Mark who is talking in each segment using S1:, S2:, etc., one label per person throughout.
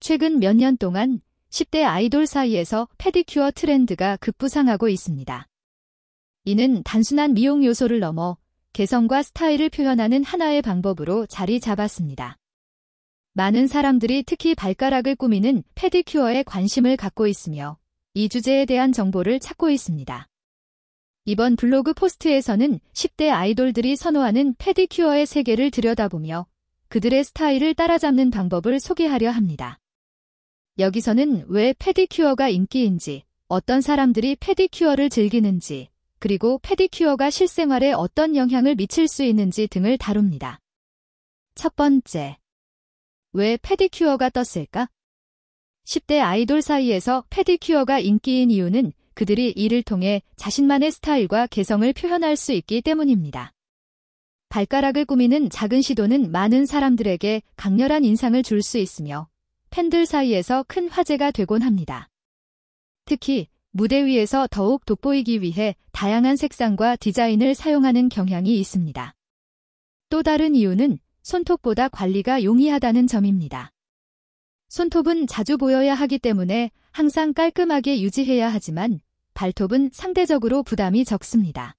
S1: 최근 몇 년 동안 10대 아이돌 사이에서 페디큐어 트렌드가 급부상하고 있습니다. 이는 단순한 미용 요소를 넘어 개성과 스타일을 표현하는 하나의 방법으로 자리 잡았습니다. 많은 사람들이 특히 발가락을 꾸미는 페디큐어에 관심을 갖고 있으며 이 주제에 대한 정보를 찾고 있습니다. 이번 블로그 포스트에서는 10대 아이돌들이 선호하는 페디큐어의 세계를 들여다보며 그들의 스타일을 따라잡는 방법을 소개하려 합니다. 여기서는 왜 페디큐어가 인기인지, 어떤 사람들이 페디큐어를 즐기는지, 그리고 페디큐어가 실생활에 어떤 영향을 미칠 수 있는지 등을 다룹니다. 첫 번째, 왜 페디큐어가 떴을까? 10대 아이돌 사이에서 페디큐어가 인기인 이유는 그들이 이를 통해 자신만의 스타일과 개성을 표현할 수 있기 때문입니다. 발가락을 꾸미는 작은 시도는 많은 사람들에게 강렬한 인상을 줄 수 있으며 팬들 사이에서 큰 화제가 되곤 합니다. 특히 무대 위에서 더욱 돋보이기 위해 다양한 색상과 디자인을 사용하는 경향이 있습니다. 또 다른 이유는 손톱보다 관리가 용이하다는 점입니다. 손톱은 자주 보여야 하기 때문에 항상 깔끔하게 유지해야 하지만 발톱은 상대적으로 부담이 적습니다.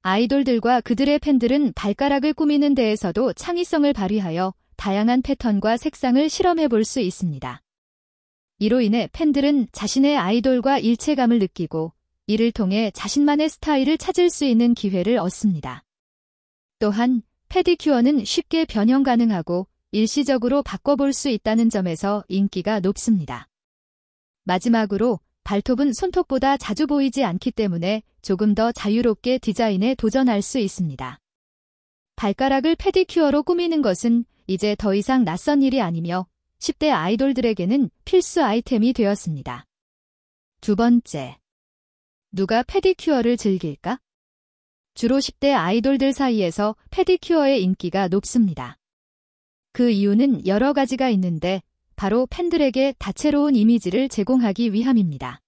S1: 아이돌들과 그들의 팬들은 발가락을 꾸미는 데에서도 창의성을 발휘하여 다양한 패턴과 색상을 실험해 볼 수 있습니다. 이로 인해 팬들은 자신의 아이돌과 일체감을 느끼고 이를 통해 자신만의 스타일을 찾을 수 있는 기회를 얻습니다. 또한 페디큐어는 쉽게 변형 가능하고 일시적으로 바꿔볼 수 있다는 점에서 인기가 높습니다. 마지막으로 발톱은 손톱보다 자주 보이지 않기 때문에 조금 더 자유롭게 디자인에 도전할 수 있습니다. 발가락을 페디큐어로 꾸미는 것은 이제 더 이상 낯선 일이 아니며 10대 아이돌들에게는 필수 아이템이 되었습니다. 두 번째, 누가 페디큐어를 즐길까? 주로 10대 아이돌들 사이에서 페디큐어의 인기가 높습니다. 그 이유는 여러 가지가 있는데 바로 팬들에게 다채로운 이미지를 제공하기 위함입니다.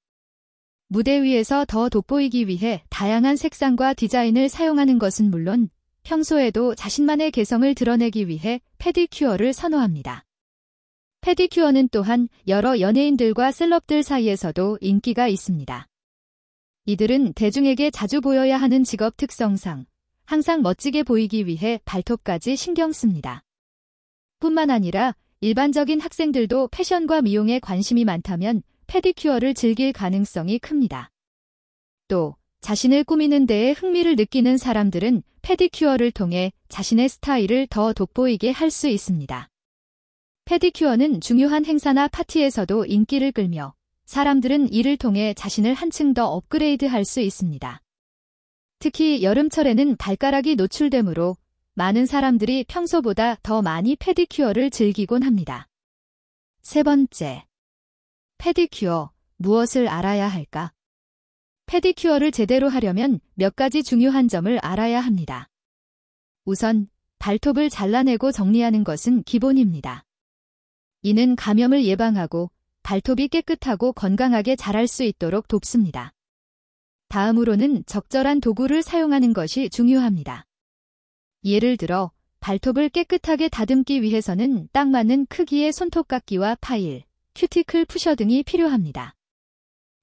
S1: 무대 위에서 더 돋보이기 위해 다양한 색상과 디자인을 사용하는 것은 물론 평소에도 자신만의 개성을 드러내기 위해 페디큐어를 선호합니다. 페디큐어는 또한 여러 연예인들과 셀럽들 사이에서도 인기가 있습니다. 이들은 대중에게 자주 보여야 하는 직업 특성상 항상 멋지게 보이기 위해 발톱까지 신경 씁니다. 뿐만 아니라 일반적인 학생들도 패션과 미용에 관심이 많다면 페디큐어를 즐길 가능성이 큽니다. 또 자신을 꾸미는 데에 흥미를 느끼는 사람들은 페디큐어를 통해 자신의 스타일을 더 돋보이게 할 수 있습니다. 페디큐어는 중요한 행사나 파티에서도 인기를 끌며 사람들은 이를 통해 자신을 한층 더 업그레이드할 수 있습니다. 특히 여름철에는 발가락이 노출되므로 많은 사람들이 평소보다 더 많이 페디큐어를 즐기곤 합니다. 세 번째, 페디큐어, 무엇을 알아야 할까? 페디큐어를 제대로 하려면 몇 가지 중요한 점을 알아야 합니다. 우선 발톱을 잘라내고 정리하는 것은 기본입니다. 이는 감염을 예방하고 발톱이 깨끗하고 건강하게 자랄 수 있도록 돕습니다. 다음으로는 적절한 도구를 사용하는 것이 중요합니다. 예를 들어 발톱을 깨끗하게 다듬기 위해서는 딱 맞는 크기의 손톱깎이와 파일, 큐티클 푸셔 등이 필요합니다.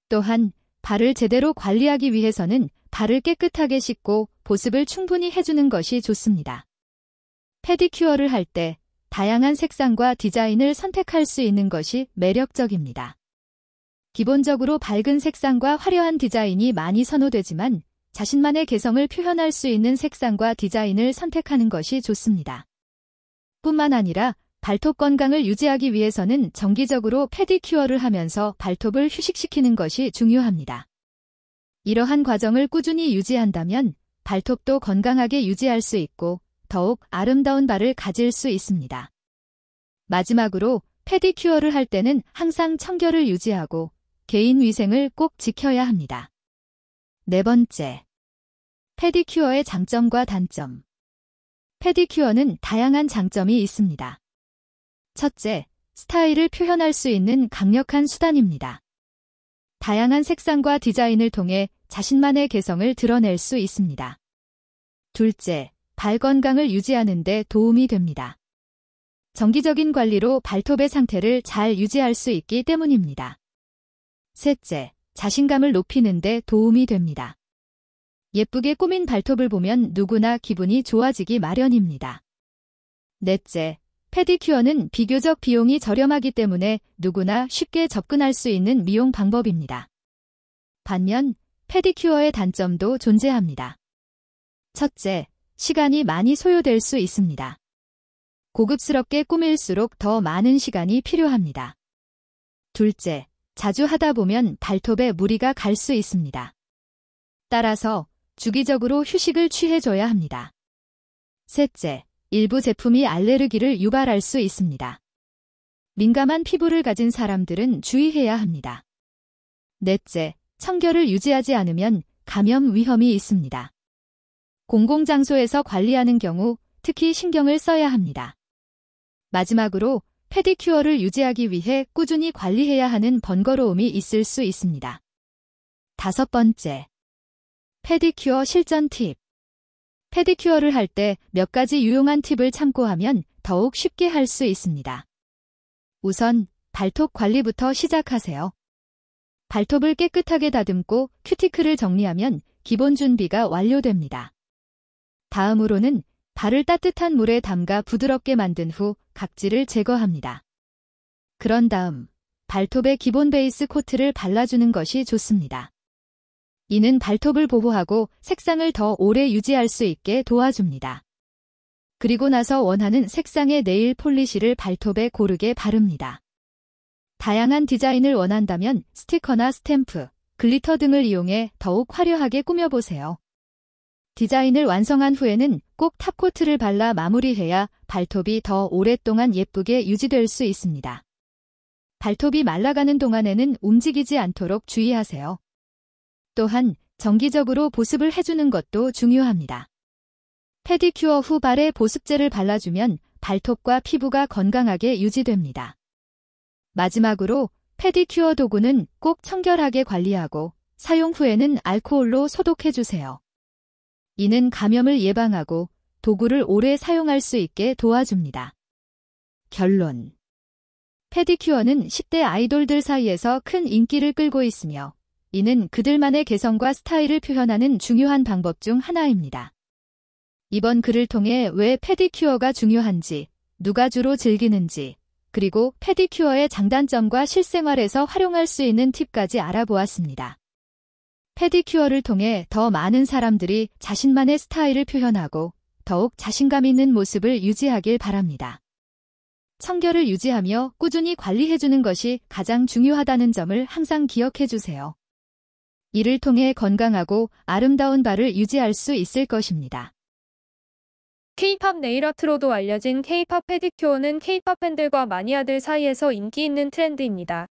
S1: 또한 발을 제대로 관리하기 위해서는 발을 깨끗하게 씻고 보습을 충분히 해주는 것이 좋습니다. 페디큐어를 할 때 다양한 색상과 디자인을 선택할 수 있는 것이 매력적입니다. 기본적으로 밝은 색상과 화려한 디자인이 많이 선호되지만 자신만의 개성을 표현할 수 있는 색상과 디자인을 선택하는 것이 좋습니다. 뿐만 아니라 발톱 건강을 유지하기 위해서는 정기적으로 페디큐어를 하면서 발톱을 휴식시키는 것이 중요합니다. 이러한 과정을 꾸준히 유지한다면 발톱도 건강하게 유지할 수 있고 더욱 아름다운 발을 가질 수 있습니다. 마지막으로 페디큐어를 할 때는 항상 청결을 유지하고 개인 위생을 꼭 지켜야 합니다. 네 번째, 페디큐어의 장점과 단점. 페디큐어는 다양한 장점이 있습니다. 첫째, 스타일을 표현할 수 있는 강력한 수단입니다. 다양한 색상과 디자인을 통해 자신만의 개성을 드러낼 수 있습니다. 둘째, 발 건강을 유지하는 데 도움이 됩니다. 정기적인 관리로 발톱의 상태를 잘 유지할 수 있기 때문입니다. 셋째, 자신감을 높이는 데 도움이 됩니다. 예쁘게 꾸민 발톱을 보면 누구나 기분이 좋아지기 마련입니다. 넷째, 페디큐어는 비교적 비용이 저렴하기 때문에 누구나 쉽게 접근할 수 있는 미용 방법입니다. 반면 페디큐어의 단점도 존재합니다. 첫째, 시간이 많이 소요될 수 있습니다. 고급스럽게 꾸밀수록 더 많은 시간이 필요합니다. 둘째, 자주 하다 보면 발톱에 무리가 갈 수 있습니다. 따라서 주기적으로 휴식을 취해줘야 합니다. 셋째, 일부 제품이 알레르기를 유발할 수 있습니다. 민감한 피부를 가진 사람들은 주의해야 합니다. 넷째, 청결을 유지하지 않으면 감염 위험이 있습니다. 공공장소에서 관리하는 경우 특히 신경을 써야 합니다. 마지막으로 페디큐어를 유지하기 위해 꾸준히 관리해야 하는 번거로움이 있을 수 있습니다. 다섯 번째, 페디큐어 실전 팁. 페디큐어를 할 때 몇 가지 유용한 팁을 참고하면 더욱 쉽게 할 수 있습니다. 우선 발톱 관리부터 시작하세요. 발톱을 깨끗하게 다듬고 큐티클을 정리하면 기본 준비가 완료됩니다. 다음으로는 발을 따뜻한 물에 담가 부드럽게 만든 후 각질을 제거합니다. 그런 다음 발톱에 기본 베이스 코트를 발라주는 것이 좋습니다. 이는 발톱을 보호하고 색상을 더 오래 유지할 수 있게 도와줍니다. 그리고 나서 원하는 색상의 네일 폴리시를 발톱에 고르게 바릅니다. 다양한 디자인을 원한다면 스티커나 스탬프, 글리터 등을 이용해 더욱 화려하게 꾸며보세요. 디자인을 완성한 후에는 꼭 탑코트를 발라 마무리해야 발톱이 더 오랫동안 예쁘게 유지될 수 있습니다. 발톱이 말라가는 동안에는 움직이지 않도록 주의하세요. 또한 정기적으로 보습을 해주는 것도 중요합니다. 페디큐어 후 발에 보습제를 발라주면 발톱과 피부가 건강하게 유지됩니다. 마지막으로 페디큐어 도구는 꼭 청결하게 관리하고 사용 후에는 알코올로 소독해주세요. 이는 감염을 예방하고 도구를 오래 사용할 수 있게 도와줍니다. 결론. 페디큐어는 10대 아이돌들 사이에서 큰 인기를 끌고 있으며 이는 그들만의 개성과 스타일을 표현하는 중요한 방법 중 하나입니다. 이번 글을 통해 왜 페디큐어가 중요한지, 누가 주로 즐기는지, 그리고 페디큐어의 장단점과 실생활에서 활용할 수 있는 팁까지 알아보았습니다. 페디큐어를 통해 더 많은 사람들이 자신만의 스타일을 표현하고 더욱 자신감 있는 모습을 유지하길 바랍니다. 청결을 유지하며 꾸준히 관리해주는 것이 가장 중요하다는 점을 항상 기억해주세요. 이를 통해 건강하고 아름다운 발을 유지할 수 있을 것입니다.
S2: K-팝 네일아트로도 알려진 K-팝 페디큐어는 K-팝 팬들과 마니아들 사이에서 인기 있는 트렌드입니다.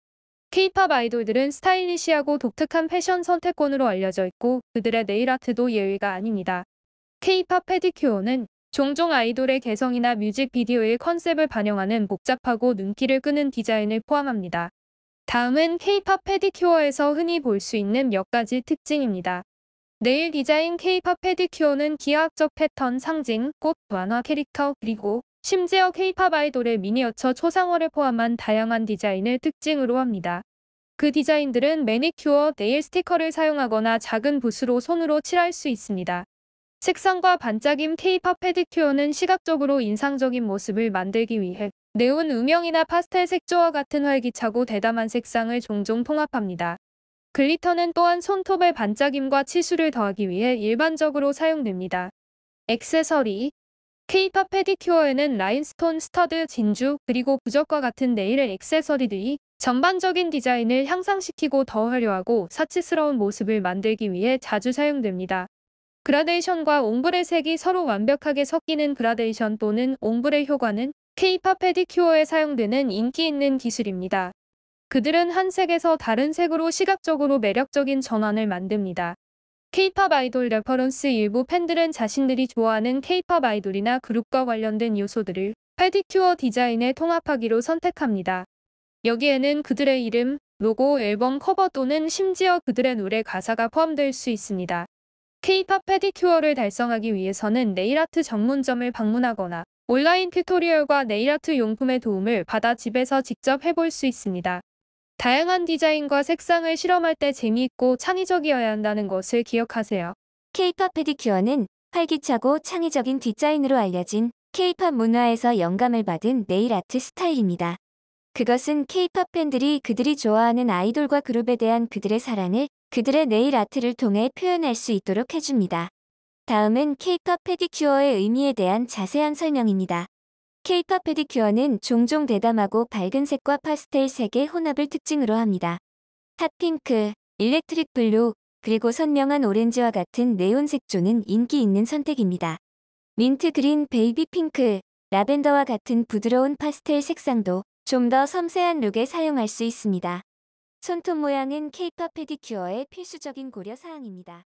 S2: K-팝 아이돌들은 스타일리시하고 독특한 패션 선택권으로 알려져 있고 그들의 네일아트도 예외가 아닙니다. K-팝 페디큐어는 종종 아이돌의 개성이나 뮤직비디오의 컨셉을 반영하는 복잡하고 눈길을 끄는 디자인을 포함합니다. 다음은 K-팝 페디큐어에서 흔히 볼 수 있는 몇 가지 특징입니다. 네일 디자인 K-팝 페디큐어는 기하학적 패턴, 상징, 꽃, 만화 캐릭터, 그리고 심지어 K-팝 아이돌의 미니어처 초상화를 포함한 다양한 디자인을 특징으로 합니다. 그 디자인들은 매니큐어, 네일 스티커를 사용하거나 작은 붓으로 손으로 칠할 수 있습니다. 색상과 반짝임 K-팝 페디큐어는 시각적으로 인상적인 모습을 만들기 위해 네온 음영이나 파스텔 색조와 같은 활기차고 대담한 색상을 종종 통합합니다. 글리터는 또한 손톱의 반짝임과 치수를 더하기 위해 일반적으로 사용됩니다. 액세서리 K-팝 페디큐어에는 라인스톤, 스터드, 진주, 그리고 부적과 같은 네일 액세서리들이 전반적인 디자인을 향상시키고 더 화려하고 사치스러운 모습을 만들기 위해 자주 사용됩니다. 그라데이션과 옹브레 색이 서로 완벽하게 섞이는 그라데이션 또는 옹브레 효과는 K-팝 페디큐어에 사용되는 인기 있는 기술입니다. 그들은 한 색에서 다른 색으로 시각적으로 매력적인 전환을 만듭니다. K-팝 아이돌 레퍼런스 일부 팬들은 자신들이 좋아하는 K-팝 아이돌이나 그룹과 관련된 요소들을 페디큐어 디자인에 통합하기로 선택합니다. 여기에는 그들의 이름, 로고, 앨범 커버 또는 심지어 그들의 노래 가사가 포함될 수 있습니다. K-팝 페디큐어를 달성하기 위해서는 네일아트 전문점을 방문하거나 온라인 튜토리얼과 네일아트 용품의 도움을 받아 집에서 직접 해볼 수 있습니다. 다양한 디자인과 색상을 실험할 때 재미있고 창의적이어야 한다는 것을 기억하세요.
S3: K-팝 페디큐어는 활기차고 창의적인 디자인으로 알려진 K-팝 문화에서 영감을 받은 네일 아트 스타일입니다. 그것은 K-팝 팬들이 그들이 좋아하는 아이돌과 그룹에 대한 그들의 사랑을 그들의 네일 아트를 통해 표현할 수 있도록 해줍니다. 다음은 K-팝 페디큐어의 의미에 대한 자세한 설명입니다. K-팝 페디큐어는 종종 대담하고 밝은 색과 파스텔 색의 혼합을 특징으로 합니다. 핫핑크, 일렉트릭 블루, 그리고 선명한 오렌지와 같은 네온 색조는 인기 있는 선택입니다. 민트 그린, 베이비 핑크, 라벤더와 같은 부드러운 파스텔 색상도 좀 더 섬세한 룩에 사용할 수 있습니다. 손톱 모양은 K-팝 페디큐어의 필수적인 고려 사항입니다.